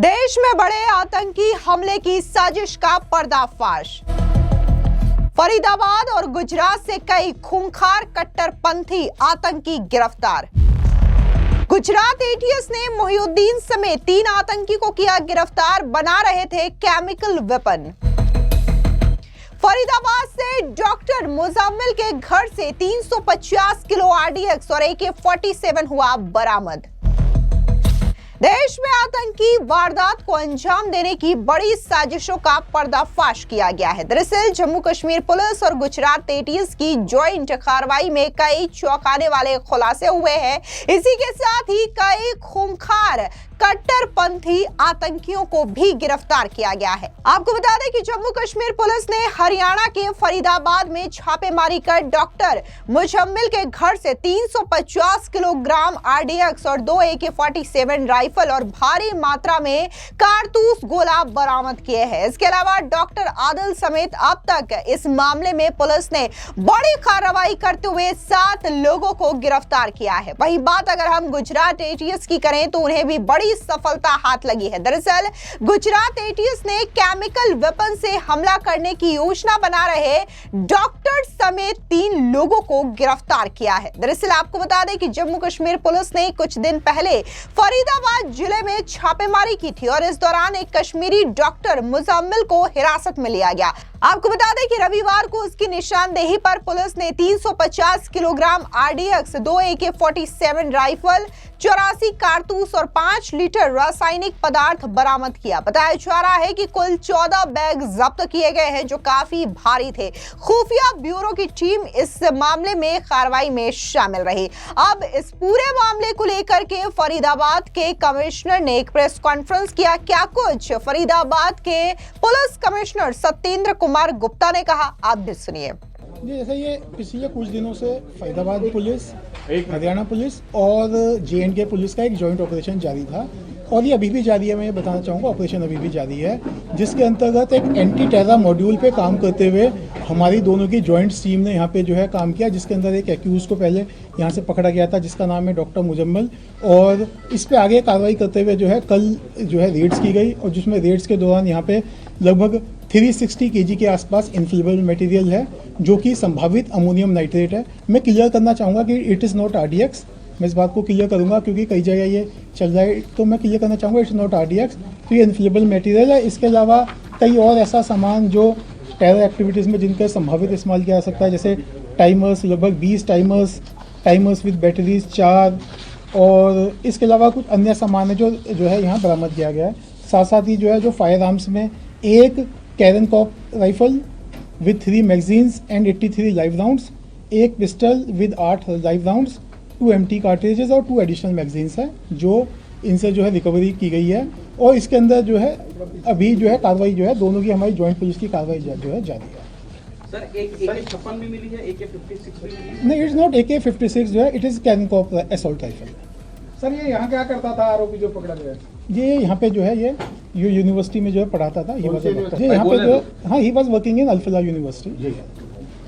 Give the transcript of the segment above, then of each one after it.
देश में बड़े आतंकी हमले की साजिश का पर्दाफाश। फरीदाबाद और गुजरात से कई खूंखार कट्टरपंथी आतंकी गिरफ्तार। गुजरात एटीएस ने मोहिउद्दीन समेत 3 आतंकी को किया गिरफ्तार, बना रहे थे केमिकल वेपन। फरीदाबाद से डॉक्टर मुजम्मिल के घर से 350 किलो आरडीएक्स और AK-47 हुआ बरामद। देश में आतंकी वारदात को अंजाम देने की बड़ी साजिशों का पर्दाफाश किया गया है। दरअसल जम्मू कश्मीर पुलिस और गुजरात एटीएस की ज्वाइंट कार्रवाई में कई चौंकाने वाले खुलासे हुए हैं। इसी के साथ ही कई खूंखार कट्टरपंथी आतंकियों को भी गिरफ्तार किया गया है। आपको बता दें कि जम्मू कश्मीर पुलिस ने हरियाणा के फरीदाबाद में छापेमारी कर डॉक्टर मुजम्मिल के घर से 350 किलोग्राम आरडीएक्स और 2 AK-47 राइफल और भारी मात्रा में कारतूस गोला बरामद किए हैं। इसके अलावा डॉक्टर आदिल समेत अब तक इस मामले में पुलिस ने बड़ी कार्रवाई करते हुए 7 लोगों को गिरफ्तार किया है। वही बात अगर हम गुजरात एटीएस की करें तो उन्हें भी बड़ी सफलता हाथ लगी है। दरअसल गुजरात एटीएस ने केमिकल वेपन से हमला करने की योजना बना रहे डॉक्टर समेत 3 लोगों को गिरफ्तार किया है। दरअसल आपको बता दें कि जम्मू कश्मीर पुलिस ने कुछ दिन पहले फरीदाबाद जिले में छापेमारी की थी और इस दौरान एक कश्मीरी डॉक्टर मुजम्मिल को हिरासत में लिया गया। आपको बता दें कि रविवार को उसकी निशानदेही पर पुलिस ने 350 किलोग्राम आरडीएक्स, 2 AK-47 राइफल, 84 कारतूस और 5 लीटर रासायनिक पदार्थ बरामद किया। बताया जा रहा है कि कुल 14 बैग जब्त किए गए हैं जो काफी भारी थे। खुफिया ब्यूरो की टीम इस मामले में कार्रवाई में शामिल रही। अब इस पूरे मामले को लेकर के फरीदाबाद के कमिश्नर ने एक प्रेस कॉन्फ्रेंस किया। क्या कुछ फरीदाबाद के पुलिस कमिश्नर सत्येंद्र कुमार गुप्ता ने कहा, आप भी सुनिए। जी, जैसे ये पिछले कुछ दिनों से फरीदाबाद पुलिस, हरियाणा पुलिस और J&K पुलिस का एक जॉइंट ऑपरेशन जारी था और ये अभी भी जारी है। मैं ये बताना चाहूँगा, ऑपरेशन अभी भी जारी है, जिसके अंतर्गत एक एंटी टेरर मॉड्यूल पे काम करते हुए हमारी दोनों की जॉइंट टीम ने यहाँ पे जो है काम किया, जिसके अंदर एक एक्यूज को पहले यहाँ से पकड़ा गया था जिसका नाम है डॉक्टर मुजम्मिल, और इस पे आगे कार्रवाई करते हुए जो है कल जो है रेड्स की गई और जिसमें रेड्स के दौरान यहाँ पे लगभग 360 kg के आसपास इन्फ्लेमेबल मटेरियल है जो कि संभावित अमोनियम नाइट्रेट है। मैं क्लियर करना चाहूँगा कि इट इज़ नॉट RDX। मैं इस बात को क्लियर करूँगा क्योंकि कई जगह ये चल रहा है, तो मैं क्लियर करना चाहूँगा इट्स नॉट RDX। तो ये इन्फ्लेमेबल मटेरियल है। इसके अलावा कई और ऐसा सामान जो टेरर एक्टिविटीज़ में जिनका संभावित इस्तेमाल किया जा सकता है, जैसे टाइमर्स, लगभग 20 टाइमर्स विद बैटरीज 4, और इसके अलावा कुछ अन्य सामान है जो है यहाँ बरामद किया गया है। साथ साथ ही जो है जो फायर आर्म्स में एक कैरन कॉप rifle with 3 magazines and 83 live rounds, एक pistol with 8 live rounds, 2 empty cartridges और 2 एडिशनल मैगजीन्स है जो इनसे जो है रिकवरी की गई है। और इसके अंदर जो है अभी जो है कार्रवाई जो है दोनों की हमारी जॉइंट पुलिस की कार्रवाई जो है जारी है। सर एक AK-56 भी मिली है, AK-56 भी मिली है? नहीं, इट्स नॉट AK-56 जो है, it is Karen cop assault rifle. Sir ये यहाँ क्या करता था आरोपी जो पकड़ा गया? ये यहाँ पे जो है ये यूनिवर्सिटी में जो है पढ़ाता था। ये यहाँ पे जो, हाँ, he was working in Alfalah university.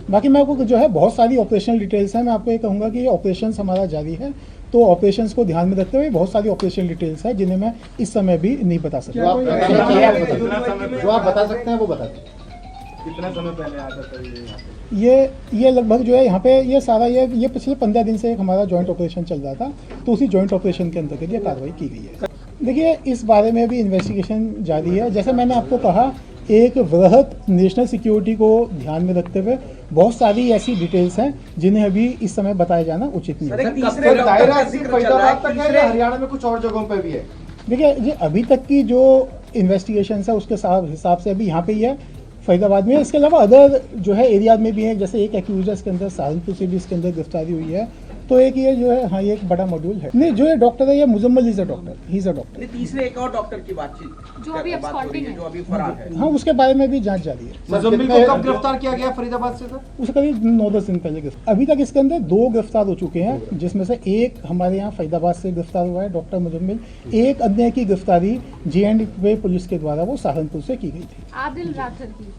बाकी मैं आपको जो है बहुत सारी ऑपरेशनल डिटेल्स हैं। मैं आपको ये कहूँगा कि ये ऑपरेशंस हमारा जारी है, तो ऑपरेशंस को ध्यान में रखते हुए बहुत सारी ऑपरेशनल डिटेल्स हैं जिन्हें मैं इस समय भी नहीं बता सकता। जो आप बता सकते हैं वो बता दें। कितना समय पहले आता था ये लगभग जो है यहाँ पे ये सारा ये पिछले 15 दिन से एक हमारा जॉइंट ऑपरेशन चल रहा था, तो उसी जॉइंट ऑपरेशन के अंतर्गत ये कार्रवाई की गई है। देखिए, इस बारे में भी इन्वेस्टिगेशन जारी है। जैसे मैंने आपको कहा, एक वृहद नेशनल सिक्योरिटी को ध्यान में रखते हुए बहुत सारी ऐसी डिटेल्स हैं जिन्हें अभी इस समय बताया जाना उचित नहीं है। दायरा सिर्फ फरीदाबाद तक है या हरियाणा में कुछ और जगहों पे भी है? देखिए, ये अभी तक की जो इन्वेस्टिगेशन है उसके हिसाब से अभी यहाँ पे ही है फरीदाबाद में। इसके अलावा अदर जो है एरियाज में भी है, जैसे एक एक्यूजर्स के अंदर सहारनपुर से भी इसके अंदर गिरफ्तारी हुई है। तो एक ये जो है, हाँ, ये एक बड़ा मॉड्यूल है। नहीं, जो ये डॉक्टर है ये Muzammil is a doctor, he is a doctor. तीसरे एक और डॉक्टर की बातचीत जो अभी जो अभी फरार है, हाँ, उसके बारे में भी जांच जारी है। मुजम्मिल को कब गिरफ्तार किया गया फरीदाबाद से? सर उसे करीब 9-10 दिन पहले अभी तक इसके अंदर 2 गिरफ्तार हो चुके हैं, जिसमें से एक हमारे यहाँ फरीदाबाद से गिरफ्तार हुआ है डॉक्टर मुजम्मिल। एक अन्य की गिरफ्तारी J&K पुलिस के द्वारा वो सहारनपुर से की गई थी। आदिल राठर की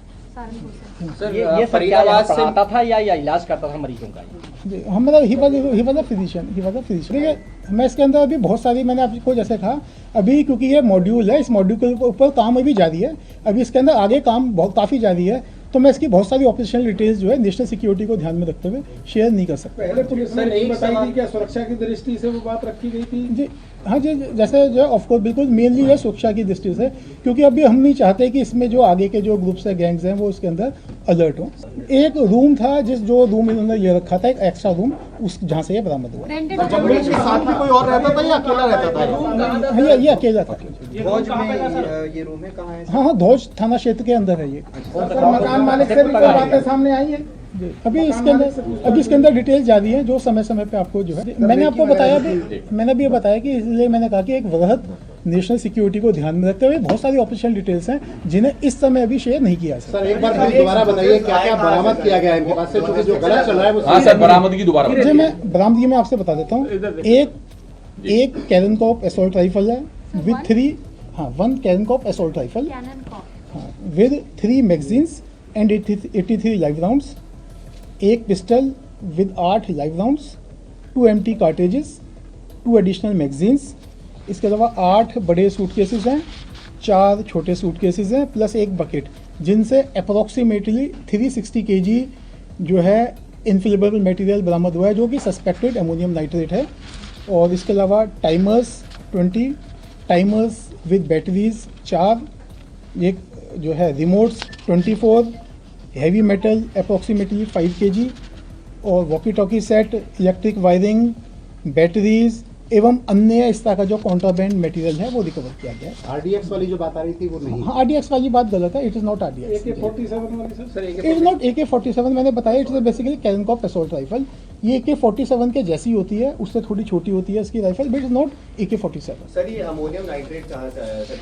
सर ये फरीदाबाद से आता था या इलाज करता था मरीजों का? जी हम मतलब ही वॉज अ फिजिशियन देखिए मैं इसके अंदर अभी बहुत सारी मैंने आपको जैसे कहा अभी क्योंकि ये मॉड्यूल है, इस मॉड्यूल के ऊपर काम अभी जारी है, अभी इसके अंदर आगे काम बहुत काफ़ी जारी है, तो मैं इसकी बहुत सारी ऑपरेशनल डिटेल्स जो है नेशनल सिक्योरिटी को ध्यान में रखते हुए शेयर नहीं कर सकता। पहले पुलिस ने नहीं बताई थी क्या सुरक्षा की दृष्टि से वो बात रखी गई थी? जी हाँ जी, जैसे जो ऑफकोर्स बिल्कुल मेनली है सुरक्षा की दृष्टि से, क्योंकि अभी हम नहीं चाहते कि इसमें जो आगे के जो ग्रुप्स हैं, गैंग्स हैं, वो इसके अंदर अलर्ट हो। एक रूम था जो रूम इन्होंने ये रखा था, एक एक्स्ट्रा रूम, उस जहाँ से ये बरामद हुआ। जंगल के साथ में कोई और रहता था या अकेला रहता था? हाँ ये अकेला था। धौज में ये रूम है, कहाँ है? हाँ धौज थाना क्षेत्र के अंदर है ये। मकान मालिक से भी कोई बातें सामने आई है? अभी इसके अंदर डिटेल जारी है जो समय समय पे आपको जो है मैंने आपको बताया भी, मैंने भी ये बताया कि इसलिए मैंने कहा कि एक वृहद नेशनल सिक्योरिटी को ध्यान में रखते हुए बहुत सारी ऑपरेशनल डिटेल्स हैं जिन्हें इस समय अभी शेयर नहीं किया सर। एक बार फिर दोबारा बताइए क्या क्या बरामद किया गया है इनके पास से, क्योंकि जो गलत चल रहा है वो। हाँ सर, बरामदगी दोबारा जी मैं बरामदगी में आपसे बता देता हूँ। एक कैरनकॉप असॉल्ट राइफल है विद 1 कैरनकॉप assault rifle with 3 magazines and 83 live rounds, एक pistol with 8 live rounds, 2 empty cartridges, 2 additional magazines, इसके अलावा 8 बड़े सूटकेसेस हैं, 4 छोटे सूटकेसेस हैं, प्लस एक बकेट, जिनसे अप्रॉक्सीमेटली 360 kg जो है इनफ्लेमेबल मटेरियल बरामद हुआ है जो कि सस्पेक्टेड अमोनियम नाइट्रेट है। और इसके अलावा टाइमर्स 20 टाइमर्स विद बैटरीज 4, एक जो है remotes 24, heavy metal approximately 5 kg और walkie talkie set, electric wiring, batteries एवं अन्य इस तरह का जो कॉन्ट्राबैंड मटेरियल है वो रिकवर किया गया है। आरडीएक्स वाली जो बात आ रही थी वो नहीं? हाँ आरडीएक्स वाली बात गलत है, it is not RDX. AK-47 वाली sir? It is not AK-47, मैंने बताया इट इज बेसिकली कैरनकॉप असॉल्ट राइफल। ये AK-47 के जैसी होती है, उससे थोड़ी छोटी होती है इसकी rifle, but is not AK-47। Sir ये अमोनियम नाइट्रेट कहाँ से आया सर?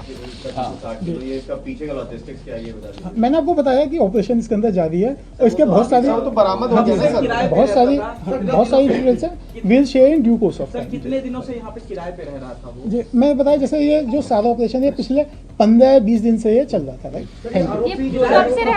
60 किलो, ये इसका पीछे का लॉजिस्टिक्स क्या है ये बता दीजिए। मैंने आपको बताया कि ऑपरेशन इसके अंदर जारी है और इसके बहुत सारी तो बरामद हो गया सर। बहुत सारी डिटेल्स हैं, will share in due course of time. कितने दिनों से यहाँ पे किराए पे रह रहा था वो? जी मैं बताया जैसे ये जो सारा ऑपरेशन है पिछले 15-20 दिन से ये चल रहा था। Right, thank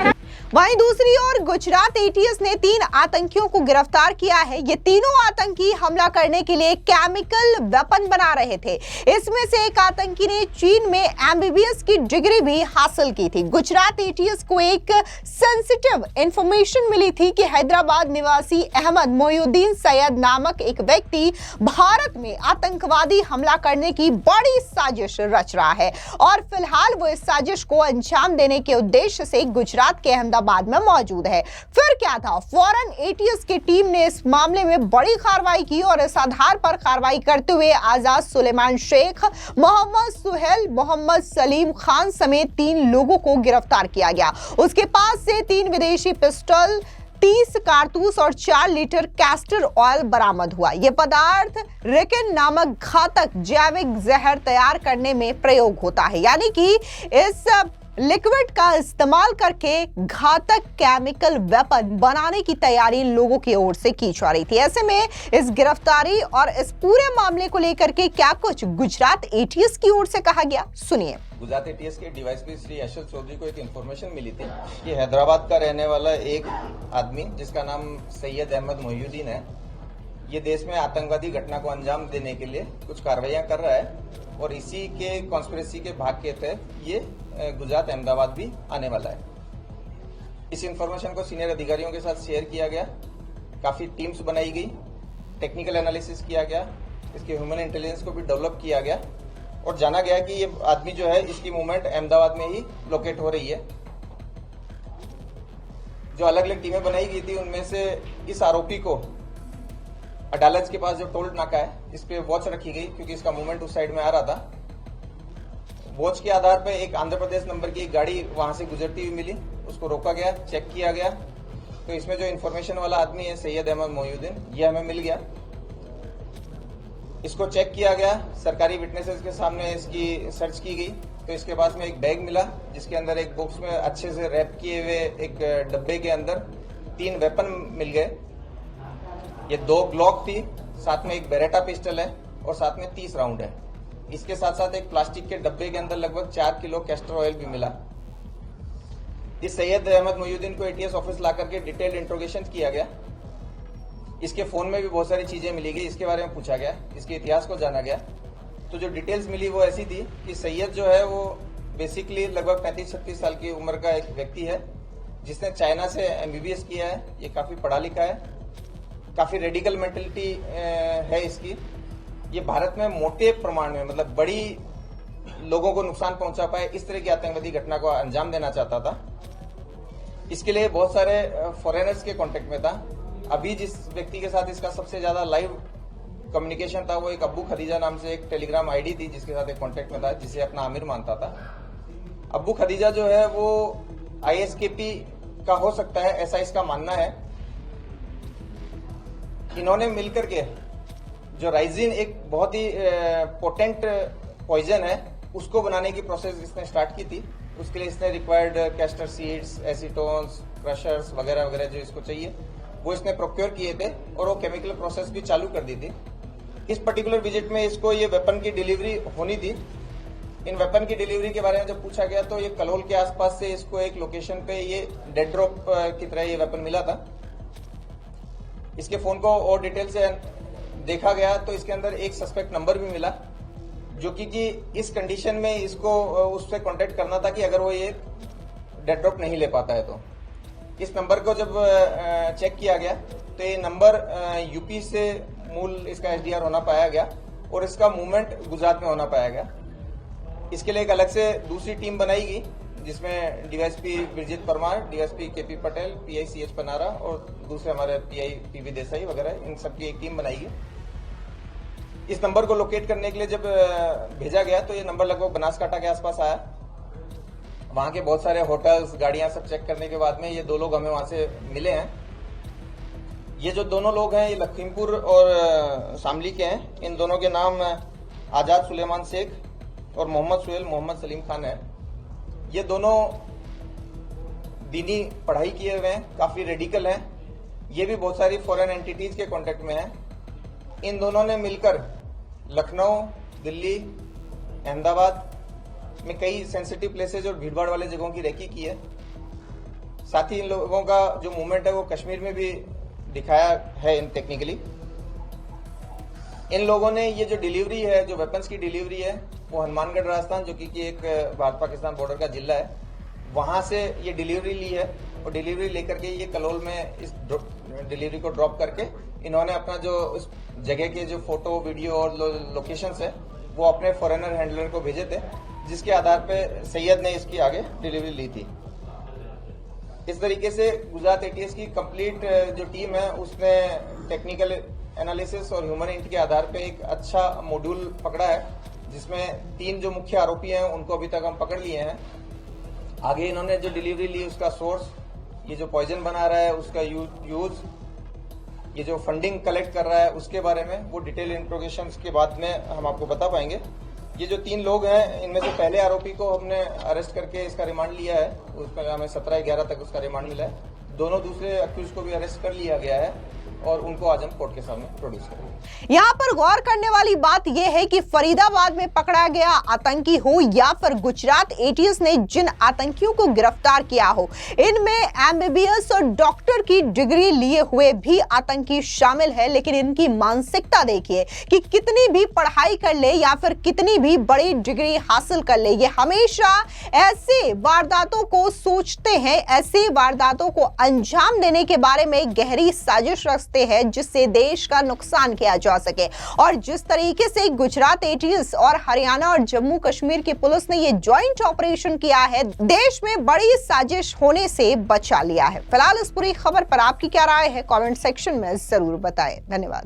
you. वहीं दूसरी ओर गुजरात एटीएस ने 3 आतंकियों को गिरफ्तार किया है। ये तीनों आतंकी हमला करने के लिए केमिकल वेपन बना रहे थे। इसमें से एक आतंकी ने चीन में MBBS की डिग्री भी हासिल की थी। गुजरात एटीएस को एक सेंसिटिव इंफॉर्मेशन मिली थी कि हैदराबाद निवासी अहमद मोइनुद्दीन सैयद नामक एक व्यक्ति भारत में आतंकवादी हमला करने की बड़ी साजिश रच रहा है और फिलहाल वो इस साजिश को अंजाम देने के उद्देश्य से गुजरात के अहमदाबाद में मौजूद है। फिर क्या था, फौरन एटीएस की टीम ने इस मामले में बड़ी कार्रवाई की और इस आधार पर कार्रवाई करते हुए आजाद सुलेमान शेख, मोहम्मद सुहेल, मोहम्मद सलीम खान समेत 3 लोगों को गिरफ्तार किया गया। उसके पास से 3 विदेशी पिस्टल, 30 कारतूस और 4 लीटर कैस्टर ऑयल बरामद हुआ। यह पदार्थ रिकिन नामक घातक जैविक जहर तैयार करने में प्रयोग होता है, यानी कि इस लिक्विड का इस्तेमाल करके घातक केमिकल वेपन बनाने की तैयारी लोगों की ओर से की जा रही थी। ऐसे में इस गिरफ्तारी और इस पूरे मामले को लेकर के क्या कुछ गुजरात एटीएस की ओर से कहा गया, सुनिए। गुजरात एटीएस के डीवाईएसपी श्री अशोक चौधरी को एक इन्फॉर्मेशन मिली थी कि हैदराबाद का रहने वाला एक आदमी जिसका नाम सैयद अहमद मोइनुद्दीन है, ये देश में आतंकवादी घटना को अंजाम देने के लिए कुछ कार्रवाइयां कर रहा है और इसी के कॉन्स्पिरेसी के भाग के तहत ये गुजरात अहमदाबाद भी आने वाला है। इस इन्फॉर्मेशन को सीनियर अधिकारियों के साथ शेयर किया गया, काफी टीम्स बनाई गई, टेक्निकल एनालिसिस किया गया, इसके ह्यूमन इंटेलिजेंस को भी डेवलप किया गया और जाना गया कि ये आदमी जो है इसकी मूवमेंट अहमदाबाद में ही लोकेट हो रही है। जो अलग अलग टीमें बनाई गई थी उनमें से इस आरोपी को अदालत के पास जो टोल नाका है इस पे वॉच रखी गई क्योंकि इसका मूवमेंट उस साइड में आ रहा था। वॉच के आधार पर एक आंध्र प्रदेश नंबर की एक गाड़ी वहां से गुजरती हुई मिली, उसको रोका गया, चेक किया गया तो इसमें जो इन्फॉर्मेशन वाला आदमी है सैयद अहमद मोइनुद्दीन, ये हमें मिल गया। इसको चेक किया गया, सरकारी विटनेसेस के सामने इसकी सर्च की गई तो इसके पास में एक बैग मिला जिसके अंदर एक बॉक्स में अच्छे से रैप किए हुए एक डब्बे के अंदर 3 वेपन मिल गए। ये 2 ग्लॉक थी, साथ में एक बेरेटा पिस्टल है और साथ में 30 राउंड है। इसके साथ साथ एक प्लास्टिक के डब्बे के अंदर लगभग 4 किलो कैस्टर ऑयल भी मिला। इस सैयद अहमद मोहिउद्दीन को एटीएस ऑफिस ला करके डिटेल्ड इंट्रोगेशन किया गया। इसके फोन में भी बहुत सारी चीजें मिली गई, इसके बारे में पूछा गया, इसके इतिहास को जाना गया। तो जो डिटेल्स मिली वो ऐसी थी कि सैयद जो है वो बेसिकली लगभग 35-36 साल की उम्र का एक व्यक्ति है, जिसने चाइना से एमबीबीएस किया है। ये काफी पढ़ा लिखा है, काफी रेडिकल मेंटेलिटी है इसकी। ये भारत में मोटे प्रमाण में, मतलब बड़ी लोगों को नुकसान पहुंचा पाए इस तरह की आतंकवादी घटना को अंजाम देना चाहता था। इसके लिए बहुत सारे फॉरेनर्स के कांटेक्ट में था। अभी जिस व्यक्ति के साथ इसका सबसे ज्यादा लाइव कम्युनिकेशन था वो एक अब्बू खदीजा नाम से एक टेलीग्राम आईडी थी, जिसके साथ एक कांटेक्ट में था, जिसे अपना आमिर मानता था। अब्बू खदीजा जो है वो आईएसकेपी का हो सकता है, ऐसा इसका मानना है। इन्होंने मिलकर के जो राइजिन एक बहुत ही पोटेंट पॉइजन है, उसको बनाने की प्रोसेस इसने स्टार्ट की थी। उसके लिए इसने रिक्वायर्ड कैस्टर सीड्स, एसीटोन्स, क्रशर्स वगैरह वगैरह जो इसको चाहिए वो इसने प्रोक्योर किए थे, और वो केमिकल प्रोसेस भी चालू कर दी थी। इस पर्टिकुलर विजिट में इसको ये वेपन की डिलीवरी होनी थी। इन वेपन की डिलीवरी के बारे में जब पूछा गया तो ये कलोल के आसपास से इसको एक लोकेशन पे ये डेड ड्रॉप की तरह ये वेपन मिला था। इसके फोन को और डिटेल से देखा गया तो इसके अंदर एक सस्पेक्ट नंबर भी मिला, जो कि इस कंडीशन में इसको उससे कांटेक्ट करना था कि अगर वो ये डेड ड्रॉप नहीं ले पाता है तो। इस नंबर को जब चेक किया गया तो ये नंबर यूपी से मूल इसका एसडीआर होना पाया गया, और इसका मूवमेंट गुजरात में होना पाया गया। इसके लिए एक अलग से दूसरी टीम बनाई गई, जिसमें DYSP Birjit Parmar, DSP KP Patel, PI CH Panara और दूसरे हमारे पीआई पीवी देसाई वगैरह, इन सबकी एक टीम बनाई गई। इस नंबर को लोकेट करने के लिए जब भेजा गया तो ये नंबर लगभग बनासकांठा के आसपास आया। वहां के बहुत सारे होटल्स, गाड़ियां सब चेक करने के बाद में ये दो लोग हमें वहां से मिले हैं। ये जो दोनों लोग हैं ये लखीमपुर और शामली के हैं। इन दोनों के नाम आजाद सुलेमान शेख और मोहम्मद सुहेल मोहम्मद सलीम खान है। ये दोनों दीनी पढ़ाई किए हुए हैं, काफी रेडिकल हैं। ये भी बहुत सारी फॉरेन एंटिटीज के कांटेक्ट में हैं। इन दोनों ने मिलकर लखनऊ, दिल्ली, अहमदाबाद में कई सेंसिटिव प्लेसेज और भीड़भाड़ वाले जगहों की रेकी की है। साथ ही इन लोगों का जो मूवमेंट है वो कश्मीर में भी दिखाया है इन टेक्निकली। इन लोगों ने ये जो डिलीवरी है, जो वेपन्स की डिलीवरी है, वो हनुमानगढ़ राजस्थान, जो कि एक भारत पाकिस्तान बॉर्डर का जिला है, वहां से ये डिलीवरी ली है। और डिलीवरी लेकर के ये कलोल में इस डिलीवरी को ड्रॉप करके इन्होंने अपना जो उस जगह के जो फोटो, वीडियो और लोकेशंस है वो अपने फॉरेनर हैंडलर को भेजे थे, जिसके आधार पे सैयद ने इसकी आगे डिलीवरी ली थी। इस तरीके से गुजरात एटीएस की कंप्लीट जो टीम है उसने टेक्निकल एनालिसिस और ह्यूमन इंट के आधार पे एक अच्छा मॉड्यूल पकड़ा है, जिसमें 3 जो मुख्य आरोपी हैं उनको अभी तक हम पकड़ लिए हैं। आगे इन्होंने जो डिलीवरी ली, उसका सोर्स, ये जो पॉइजन बना रहा है उसका यूज, ये जो फंडिंग कलेक्ट कर रहा है उसके बारे में वो डिटेल इंट्रोगेशन के बाद में हम आपको बता पाएंगे। ये जो 3 लोग हैं, इनमें से पहले आरोपी को हमने अरेस्ट करके इसका रिमांड लिया है, उसमें हमें 17/11 तक उसका रिमांड मिला है। दोनों दूसरे अक्यूज को भी अरेस्ट कर लिया गया है और उनको आज हम कोर्ट के सामने प्रोड्यूस करेंगे। यहाँ पर गौर करने वाली बात यह है कि फरीदाबाद में पकड़ा गया आतंकी हो या फिर गुजरात एटीएस ने जिन आतंकियों को गिरफ्तार किया हो, इनमें एमबीबीएस और डॉक्टर की डिग्री लिए हुए भी आतंकी शामिल है। लेकिन इनकी मानसिकता देखिए कि कितनी भी पढ़ाई कर ले या फिर कितनी भी बड़ी डिग्री हासिल कर ले, ये हमेशा ऐसे वारदातों को सोचते हैं, ऐसे वारदातों को अंजाम देने के बारे में गहरी साजिश रचते हैं जिससे देश का नुकसान किया जा सके। और जिस तरीके से गुजरात एटीएस और हरियाणा और जम्मू कश्मीर की पुलिस ने ये जॉइंट ऑपरेशन किया है, देश में बड़ी साजिश होने से बचा लिया है। फिलहाल इस पूरी खबर पर आपकी क्या राय है, कमेंट सेक्शन में जरूर बताएं। धन्यवाद।